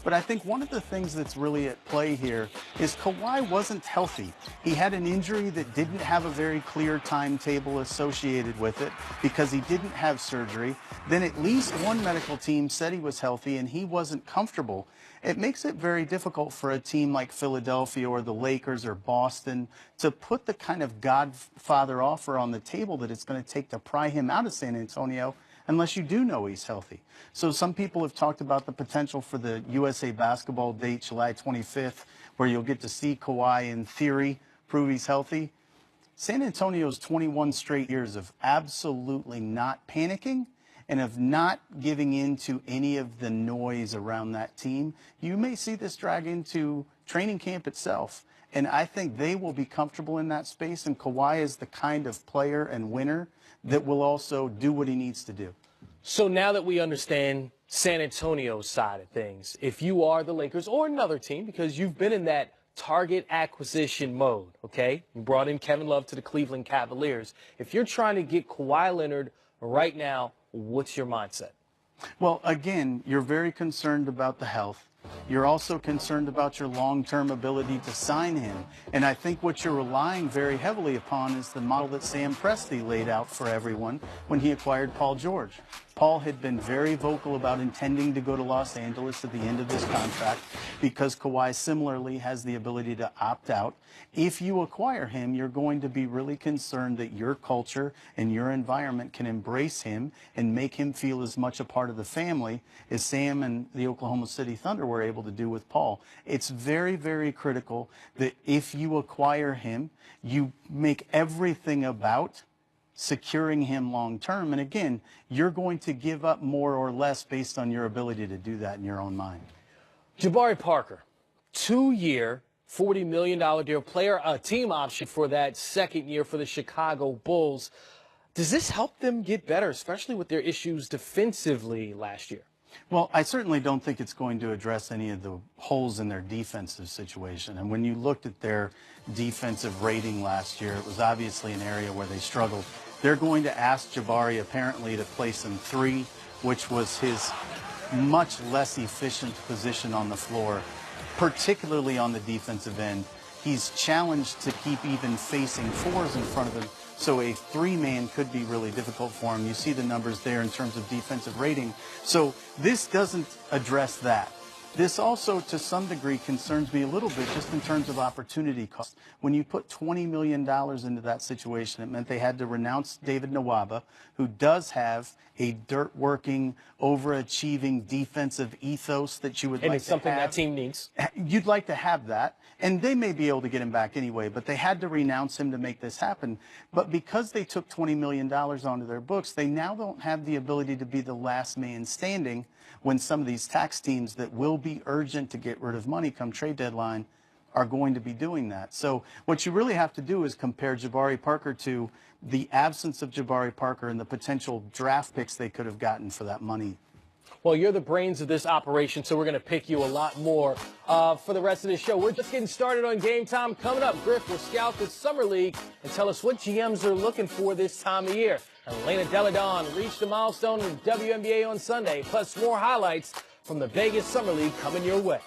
But I think one of the things that's really at play here is Kawhi wasn't healthy. He had an injury that didn't have a very clear timetable associated with it because he didn't have surgery. Then at least one medical team said he was healthy and he wasn't comfortable. It makes it very difficult for a team like Philadelphia or the Lakers or Boston to put the kind of Godfather offer on the table that it's going to take to pry him out of San Antonio unless you do know he's healthy. So some people have talked about the potential for the USA basketball date, July 25th, where you'll get to see Kawhi in theory prove he's healthy. San Antonio's 21 straight years of absolutely not panicking and of not giving in to any of the noise around that team. You may see this drag into training camp itself. And I think they will be comfortable in that space. And Kawhi is the kind of player and winner that will also do what he needs to do. So now that we understand San Antonio's side of things, if you are the Lakers or another team, because you've been in that target acquisition mode, okay? You brought in Kevin Love to the Cleveland Cavaliers. If you're trying to get Kawhi Leonard right now, what's your mindset? Well, again, you're very concerned about the health. You're also concerned about your long-term ability to sign him. And I think what you're relying very heavily upon is the model that Sam Presti laid out for everyone when he acquired Paul George. Paul had been very vocal about intending to go to Los Angeles at the end of this contract because Kawhi similarly has the ability to opt out. If you acquire him, you're going to be really concerned that your culture and your environment can embrace him and make him feel as much a part of the family as Sam and the Oklahoma City Thunder were able to do with Paul. It's very, very critical that if you acquire him, you make everything about securing him long term. And again, you're going to give up more or less based on your ability to do that in your own mind. Jabari Parker, 2-year, $40 million deal, player team option for that second year for the Chicago Bulls. Does this help them get better, especially with their issues defensively last year? Well, I certainly don't think it's going to address any of the holes in their defensive situation. And when you looked at their defensive rating last year, it was obviously an area where they struggled. They're going to ask Jabari apparently to play some three, which was his much less efficient position on the floor, particularly on the defensive end. He's challenged to keep even facing fours in front of him. So a three-man could be really difficult for him. You see the numbers there in terms of defensive rating. So this doesn't address that. This also, to some degree, concerns me a little bit just in terms of opportunity cost. When you put $20 million into that situation, it meant they had to renounce David Nwaba, who does have a dirt-working, overachieving defensive ethos that you would like to have. And it's something that team needs. You'd like to have that. And they may be able to get him back anyway, but they had to renounce him to make this happen. But because they took $20 million onto their books, they now don't have the ability to be the last man standing when some of these tax teams that will be urgent to get rid of money come trade deadline are going to be doing that. So what you really have to do is compare Jabari Parker to the absence of Jabari Parker and the potential draft picks they could have gotten for that money. Well, you're the brains of this operation, so we're going to pick you a lot more for the rest of this show. We're just getting started on Game Time. Coming up, Griff will scout the Summer League and tell us what GMs are looking for this time of year. And Elena Deladon reached a milestone in the WNBA on Sunday, plus more highlights from the Vegas Summer League coming your way.